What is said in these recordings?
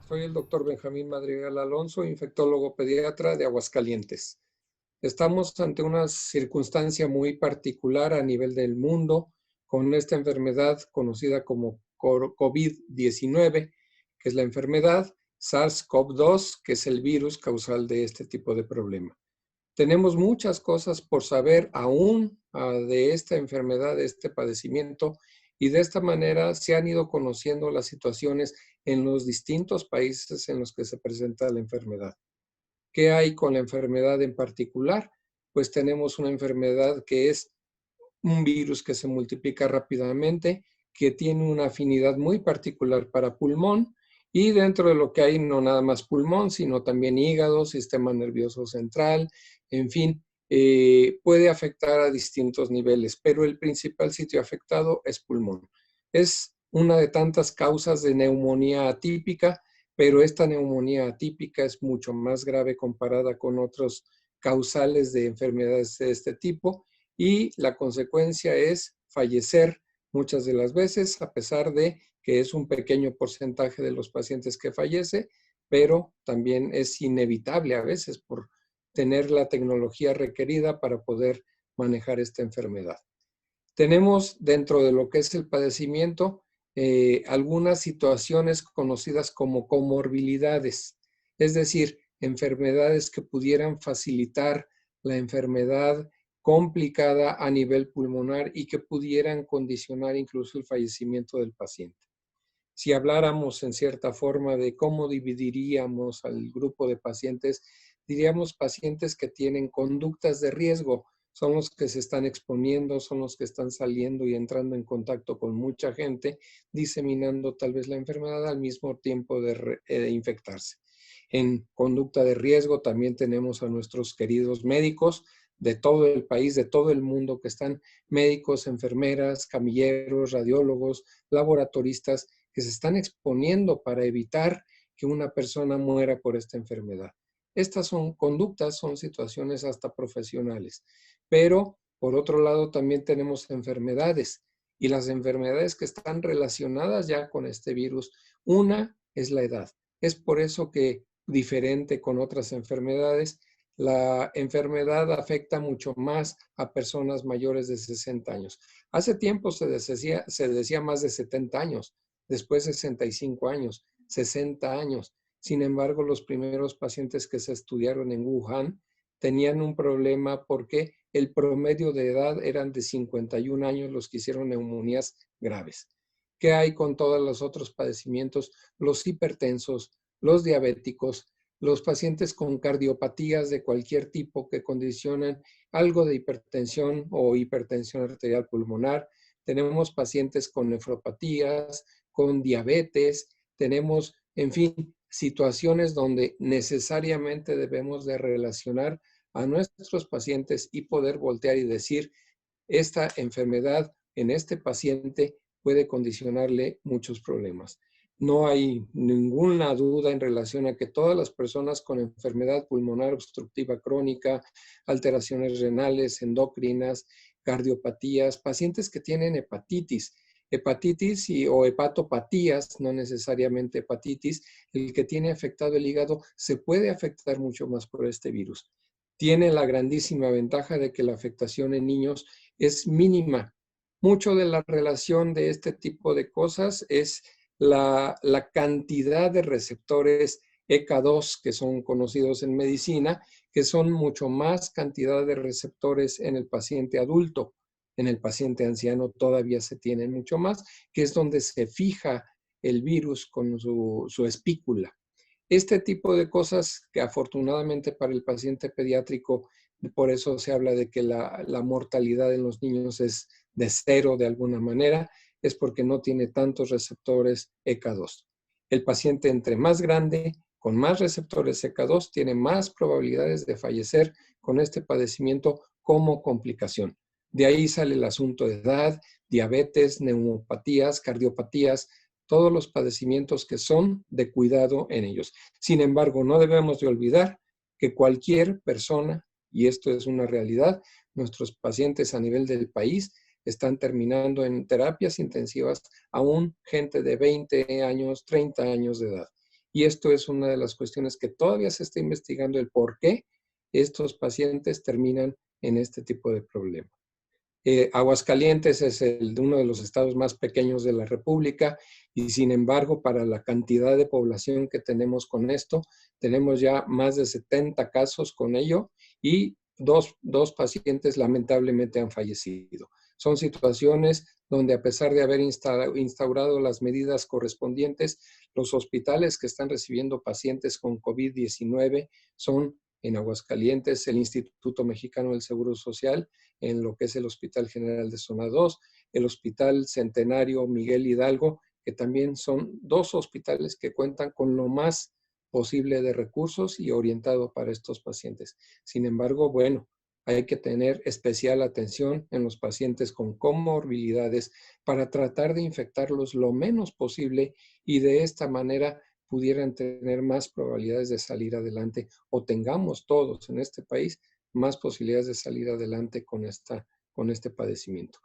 Soy el doctor Benjamín Madrigal Alonso, infectólogo pediatra de Aguascalientes. Estamos ante una circunstancia muy particular a nivel del mundo con esta enfermedad conocida como COVID-19, que es la enfermedad, SARS-CoV-2, que es el virus causal de este tipo de problema. Tenemos muchas cosas por saber aún de esta enfermedad, de este padecimiento, y de esta manera se han ido conociendo las situaciones en los distintos países en los que se presenta la enfermedad. ¿Qué hay con la enfermedad en particular? Pues tenemos una enfermedad que es un virus que se multiplica rápidamente, que tiene una afinidad muy particular para pulmón, y dentro de lo que hay no nada más pulmón, sino también hígado, sistema nervioso central, en fin, puede afectar a distintos niveles, pero el principal sitio afectado es pulmón. Es una de tantas causas de neumonía atípica, pero esta neumonía atípica es mucho más grave comparada con otros causales de enfermedades de este tipo, y la consecuencia es fallecer muchas de las veces, a pesar de que es un pequeño porcentaje de los pacientes que fallece, pero también es inevitable a veces por tener la tecnología requerida para poder manejar esta enfermedad. Tenemos dentro de lo que es el padecimiento algunas situaciones conocidas como comorbilidades, es decir, enfermedades que pudieran facilitar la enfermedad complicada a nivel pulmonar y que pudieran condicionar incluso el fallecimiento del paciente. Si habláramos en cierta forma de cómo dividiríamos al grupo de pacientes, diríamos pacientes que tienen conductas de riesgo, son los que se están exponiendo, son los que están saliendo y entrando en contacto con mucha gente, diseminando tal vez la enfermedad al mismo tiempo de infectarse. En conducta de riesgo también tenemos a nuestros queridos médicos de todo el país, de todo el mundo, que están médicos, enfermeras, camilleros, radiólogos, laboratoristas, que se están exponiendo para evitar que una persona muera por esta enfermedad. Estas son conductas, son situaciones hasta profesionales. Pero, por otro lado, también tenemos enfermedades, y las enfermedades que están relacionadas ya con este virus, una es la edad. Es por eso que, diferente con otras enfermedades, la enfermedad afecta mucho más a personas mayores de 60 años. Hace tiempo se decía más de 70 años, después 65 años, 60 años. Sin embargo, los primeros pacientes que se estudiaron en Wuhan tenían un problema porque el promedio de edad eran de 51 años los que hicieron neumonías graves. ¿Qué hay con todos los otros padecimientos? Los hipertensos, los diabéticos, los pacientes con cardiopatías de cualquier tipo que condicionan algo de hipertensión o hipertensión arterial pulmonar. Tenemos pacientes con nefropatías, con diabetes, tenemos, en fin, situaciones donde necesariamente debemos de relacionar a nuestros pacientes y poder voltear y decir, esta enfermedad en este paciente puede condicionarle muchos problemas. No hay ninguna duda en relación a que todas las personas con enfermedad pulmonar obstructiva crónica, alteraciones renales, endocrinas, cardiopatías, pacientes que tienen hepatitis o hepatopatías, no necesariamente hepatitis, el que tiene afectado el hígado se puede afectar mucho más por este virus. Tiene la grandísima ventaja de que la afectación en niños es mínima. Mucho de la relación de este tipo de cosas es la cantidad de receptores ECA2 que son conocidos en medicina, que son mucho más cantidad de receptores en el paciente adulto. En el paciente anciano todavía se tienen mucho más, que es donde se fija el virus con su espícula. Este tipo de cosas que afortunadamente para el paciente pediátrico, por eso se habla de que la mortalidad en los niños es de 0 de alguna manera, es porque no tiene tantos receptores ECA2. El paciente entre más grande, con más receptores ECA2, tiene más probabilidades de fallecer con este padecimiento como complicación. De ahí sale el asunto de edad, diabetes, neumopatías, cardiopatías, todos los padecimientos que son de cuidado en ellos. Sin embargo, no debemos de olvidar que cualquier persona, y esto es una realidad, nuestros pacientes a nivel del país están terminando en terapias intensivas aún gente de 20 años, 30 años de edad. y esto es una de las cuestiones que todavía se está investigando el por qué estos pacientes terminan en este tipo de problema. Aguascalientes es uno de los estados más pequeños de la República y sin embargo para la cantidad de población que tenemos con esto, tenemos ya más de 70 casos con ello y dos pacientes lamentablemente han fallecido. Son situaciones donde a pesar de haber instaurado las medidas correspondientes, los hospitales que están recibiendo pacientes con COVID-19 son en Aguascalientes el Instituto Mexicano del Seguro Social, en lo que es el Hospital General de Zona 2, el Hospital Centenario Miguel Hidalgo, que también son dos hospitales que cuentan con lo más posible de recursos y orientado para estos pacientes. Sin embargo, bueno, hay que tener especial atención en los pacientes con comorbilidades para tratar de infectarlos lo menos posible y de esta manera pudieran tener más probabilidades de salir adelante o tengamos todos en este país más posibilidades de salir adelante con este padecimiento.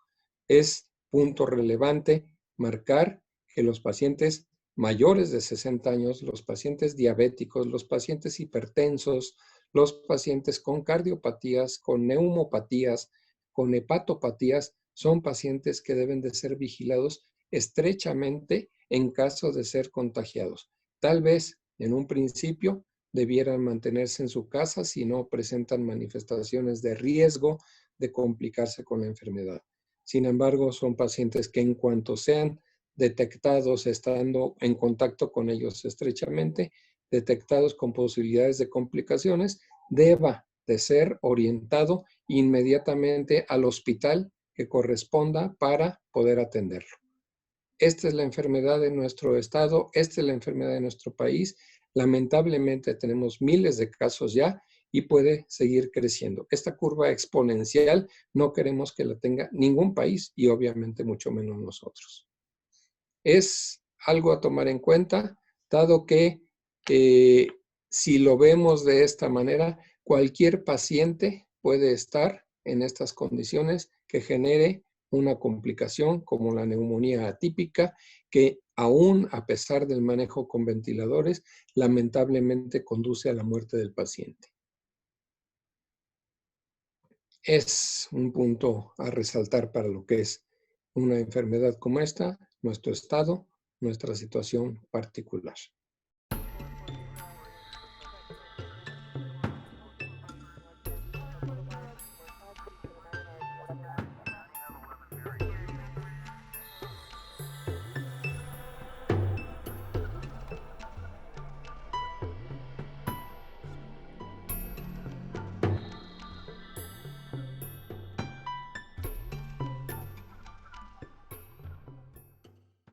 Es punto relevante marcar que los pacientes mayores de 60 años, los pacientes diabéticos, los pacientes hipertensos, los pacientes con cardiopatías, con neumopatías, con hepatopatías, son pacientes que deben de ser vigilados estrechamente en caso de ser contagiados. Tal vez en un principio debieran mantenerse en su casa si no presentan manifestaciones de riesgo de complicarse con la enfermedad. Sin embargo, son pacientes que en cuanto sean detectados estando en contacto con ellos estrechamente, detectados con posibilidades de complicaciones, deba de ser orientado inmediatamente al hospital que corresponda para poder atenderlo. Esta es la enfermedad de nuestro estado, esta es la enfermedad de nuestro país. Lamentablemente tenemos miles de casos ya y puede seguir creciendo. Esta curva exponencial no queremos que la tenga ningún país y obviamente mucho menos nosotros. Es algo a tomar en cuenta, dado que si lo vemos de esta manera, cualquier paciente puede estar en estas condiciones que genere una complicación como la neumonía atípica, que aún a pesar del manejo con ventiladores, lamentablemente conduce a la muerte del paciente. Es un punto a resaltar para lo que es una enfermedad como esta, nuestro estado, nuestra situación particular.